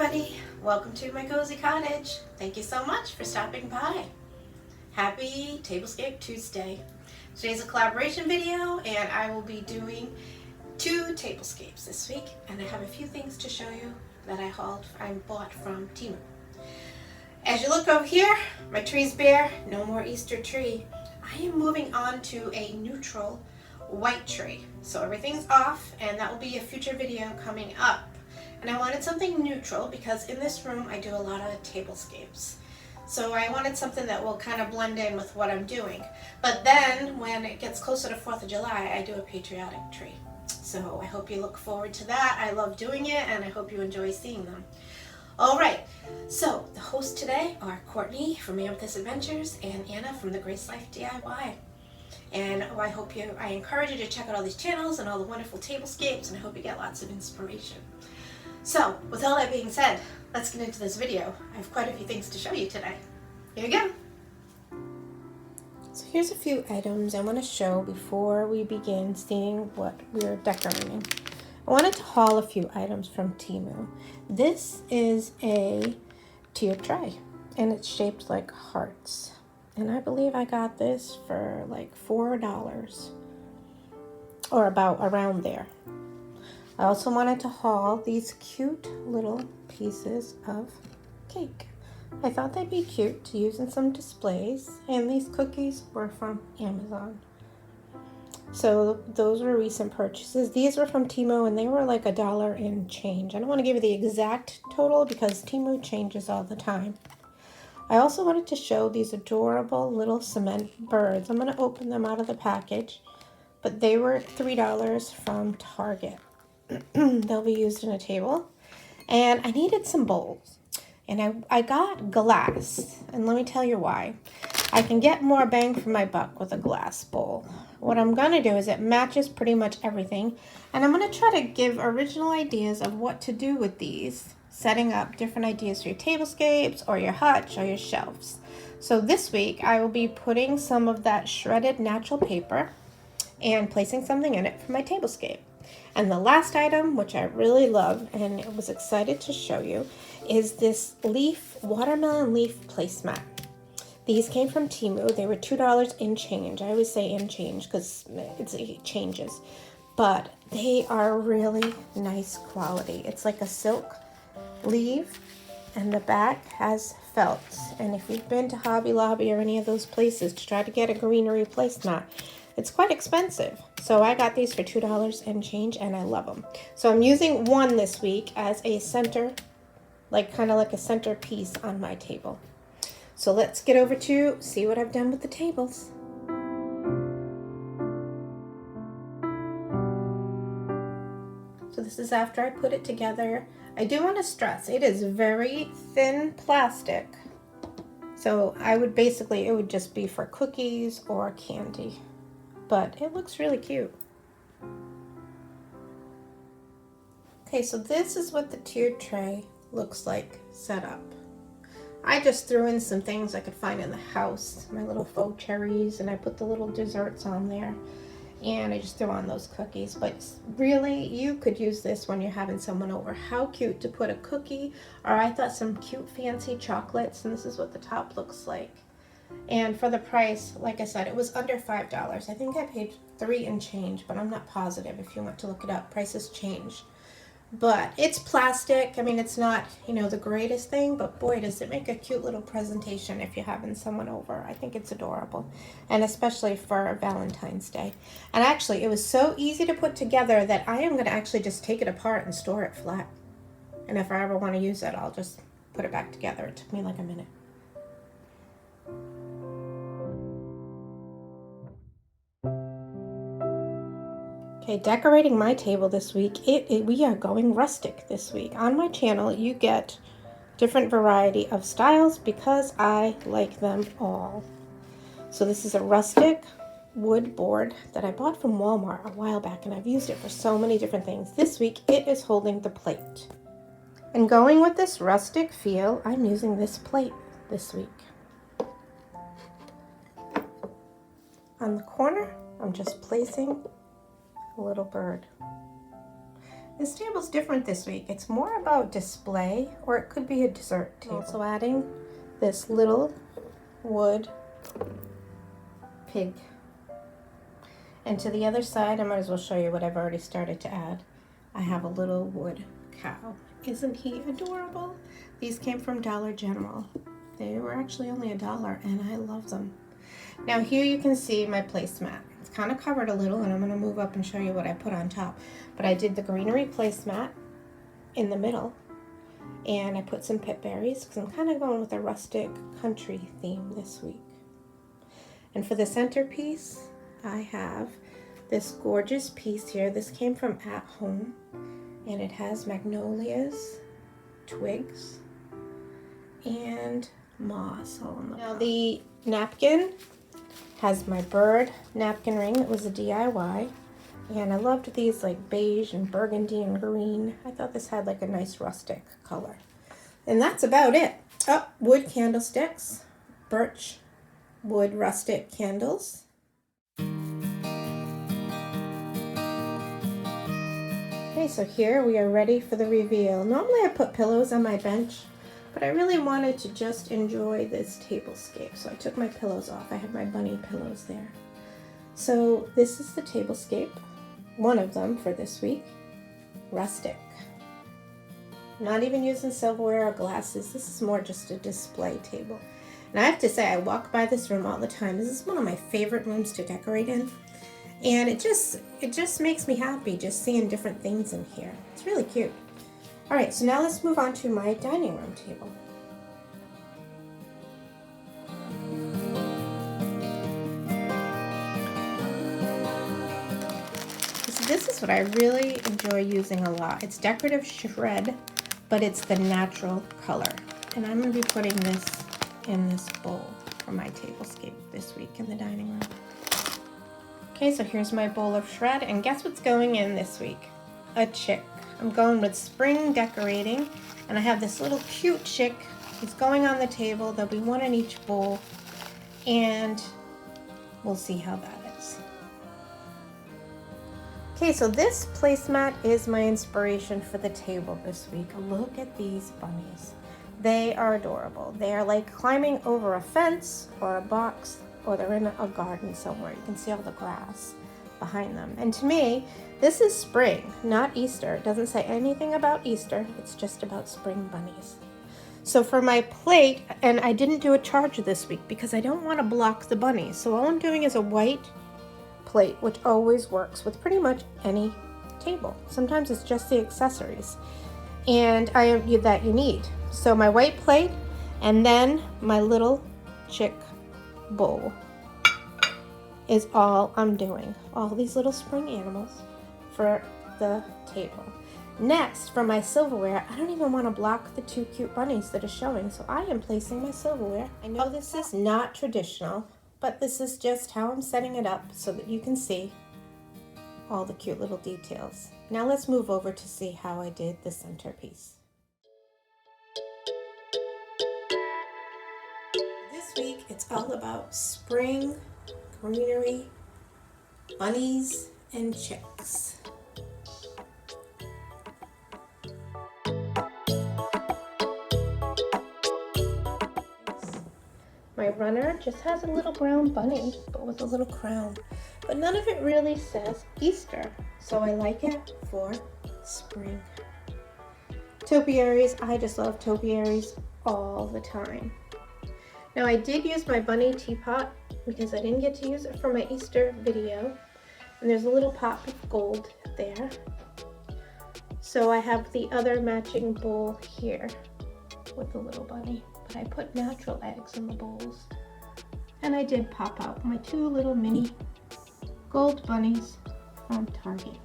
everybody, welcome to my cozy cottage. Thank you so much for stopping by. Happy Tablescape Tuesday. Today's a collaboration video and I will be doing 2 tablescapes this week, and I have a few things to show you that I bought from Temu. As you look over here, my tree's bare, no more Easter tree. I am moving on to a neutral white tree. So everything's off, and that will be a future video coming up. And I wanted something neutral because in this room I do a lot of tablescapes. So I wanted something that will kind of blend in with what I'm doing. But then when it gets closer to 4th of July, I do a patriotic tree. So I hope you look forward to that. I love doing it and I hope you enjoy seeing them. All right, so the hosts today are Courtney from Amethyst Adventures and Anna from the Grace Life DIY. And I encourage you to check out all these channels and all the wonderful tablescapes, and I hope you get lots of inspiration. So, with all that being said, let's get into this video. I have quite a few things to show you today. Here we go. So here's a few items I want to show before we begin seeing what we're decorating. I wanted to haul a few items from Temu. This is a tiered tray, and it's shaped like hearts. And I believe I got this for like $4, or about around there. I also wanted to haul these cute little pieces of cake. I thought they'd be cute to use in some displays, and these cookies were from Amazon. So those were recent purchases. These were from Temu and they were like $1 and change. I don't want to give you the exact total because Temu changes all the time. I also wanted to show these adorable little cement birds. I'm going to open them out of the package, but they were $3 from Target. They'll be used in a table. And I needed some bowls. And I got glass. And let me tell you why. I can get more bang for my buck with a glass bowl. What I'm going to do is it matches pretty much everything. And I'm going to try to give original ideas of what to do with these, setting up different ideas for your tablescapes or your hutch or your shelves. So this week I will be putting some of that shredded natural paper and placing something in it for my tablescape. And the last item, which I really love and was excited to show you, is this watermelon leaf placemat. These came from Temu. They were $2 in change. I always say in change because it changes. But they are really nice quality. It's like a silk leaf, and the back has felt. And if you've been to Hobby Lobby or any of those places to try to get a greenery placemat, it's quite expensive. So I got these for $2 and change, and I love them. So I'm using one this week as a center, kind of like a centerpiece on my table. So let's get over to see what I've done with the tables. So this is after I put it together. I do want to stress, it is very thin plastic. So it would just be for cookies or candy. But it looks really cute. Okay, so this is what the tiered tray looks like set up. I just threw in some things I could find in the house, my little faux cherries, and I put the little desserts on there. And I just threw on those cookies. But really, you could use this when you're having someone over. How cute to put a cookie, or I thought some cute fancy chocolates, and this is what the top looks like. And for the price, like I said, it was under $5. I think I paid $3 and change, but I'm not positive. If you want to look it up, prices change. But it's plastic. I mean, it's not, the greatest thing, but boy, does it make a cute little presentation if you're having someone over. I think it's adorable, and especially for Valentine's Day. And actually, it was so easy to put together that I am going to actually just take it apart and store it flat. And if I ever want to use it, I'll just put it back together. It took me like a minute. Okay, decorating my table this week, we are going rustic this week. On my channel, you get different variety of styles because I like them all. So this is a rustic wood board that I bought from Walmart a while back, and I've used it for so many different things. This week, it is holding the plate. And going with this rustic feel, I'm using this plate this week. On the corner, I'm just placing a little bird. This table's different this week. It's more about display, or it could be a dessert table. I'm also adding this little wood pig. And to the other side, I might as well show you what I've already started to add. I have a little wood cow. Isn't he adorable? These came from Dollar General. They were actually only $1, and I love them. Now here you can see my placemat. It's kind of covered a little, and I'm going to move up and show you what I put on top. But I did the greenery placemat in the middle, and I put some pip berries because I'm kind of going with a rustic country theme this week. And for the centerpiece, I have this gorgeous piece here. This came from At Home, and it has magnolias, twigs, and moss all on the Now the napkin has my bird napkin ring. It was a DIY. And I loved these like beige and burgundy and green. I thought this had like a nice rustic color. And that's about it. Oh, wood candlesticks, birch wood rustic candles. Okay, so here we are ready for the reveal. Normally I put pillows on my bench, but I really wanted to just enjoy this tablescape. So I took my pillows off. I had my bunny pillows there. So this is the tablescape. One of them for this week, rustic. Not even using silverware or glasses. This is more just a display table. And I have to say, I walk by this room all the time. This is one of my favorite rooms to decorate in. And it just makes me happy just seeing different things in here. It's really cute. All right, so now let's move on to my dining room table. This is what I really enjoy using a lot. It's decorative shred, but it's the natural color. And I'm going to be putting this in this bowl for my tablescape this week in the dining room. Okay, so here's my bowl of shred, and guess what's going in this week? A chick. I'm going with spring decorating, and I have this little cute chick. It's going on the table. There'll be one in each bowl, and we'll see how that is. Okay, so this placemat is my inspiration for the table this week. Look at these bunnies. They are adorable. They are like climbing over a fence or a box, or they're in a garden somewhere. You can see all the grass behind them. And to me, this is spring, not Easter. It doesn't say anything about Easter. It's just about spring bunnies. So for my plate, and I didn't do a charge this week because I don't want to block the bunnies. So all I'm doing is a white plate, which always works with pretty much any table. Sometimes it's just the accessories and that you need. So my white plate, and then my little chick bowl is all I'm doing. All these little spring animals for the table. Next, for my silverware, I don't even want to block the two cute bunnies that are showing, so I am placing my silverware. I know this is not traditional, but this is just how I'm setting it up so that you can see all the cute little details. Now let's move over to see how I did the centerpiece. This week, it's all about spring, greenery, bunnies, and chicks. My runner just has a little brown bunny, but with a little crown. But none of it really says Easter, so I like it for spring. Topiaries, I just love topiaries all the time. Now I did use my bunny teapot because I didn't get to use it for my Easter video. And there's a little pop of gold there. So I have the other matching bowl here with the little bunny. But I put natural eggs in the bowls. And I did pop out my two little mini gold bunnies from Target.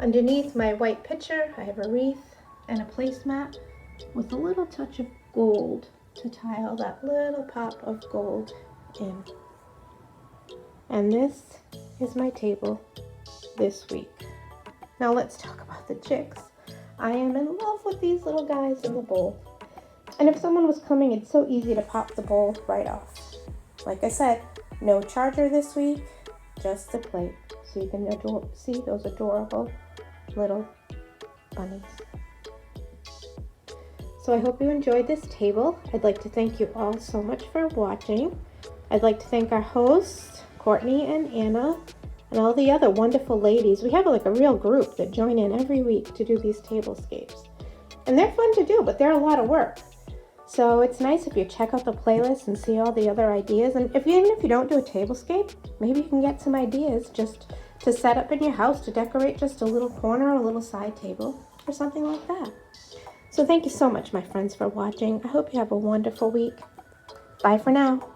Underneath my white pitcher, I have a wreath and a placemat with a little touch of gold to tie all that little pop of gold in. And this is my table this week. Now let's talk about the chicks. I am in love with these little guys in the bowl. And if someone was coming, it's so easy to pop the bowl right off. Like I said, no charger this week, just the plate. So you can see those adorable little bunnies. So I hope you enjoyed this table. I'd like to thank you all so much for watching. I'd like to thank our hosts, Courtney and Anna, and all the other wonderful ladies. We have like a real group that join in every week to do these tablescapes. And they're fun to do, but they're a lot of work. So it's nice if you check out the playlist and see all the other ideas. And even if you don't do a tablescape, maybe you can get some ideas just to set up in your house to decorate just a little corner or a little side table or something like that. So thank you so much, my friends, for watching. I hope you have a wonderful week. Bye for now.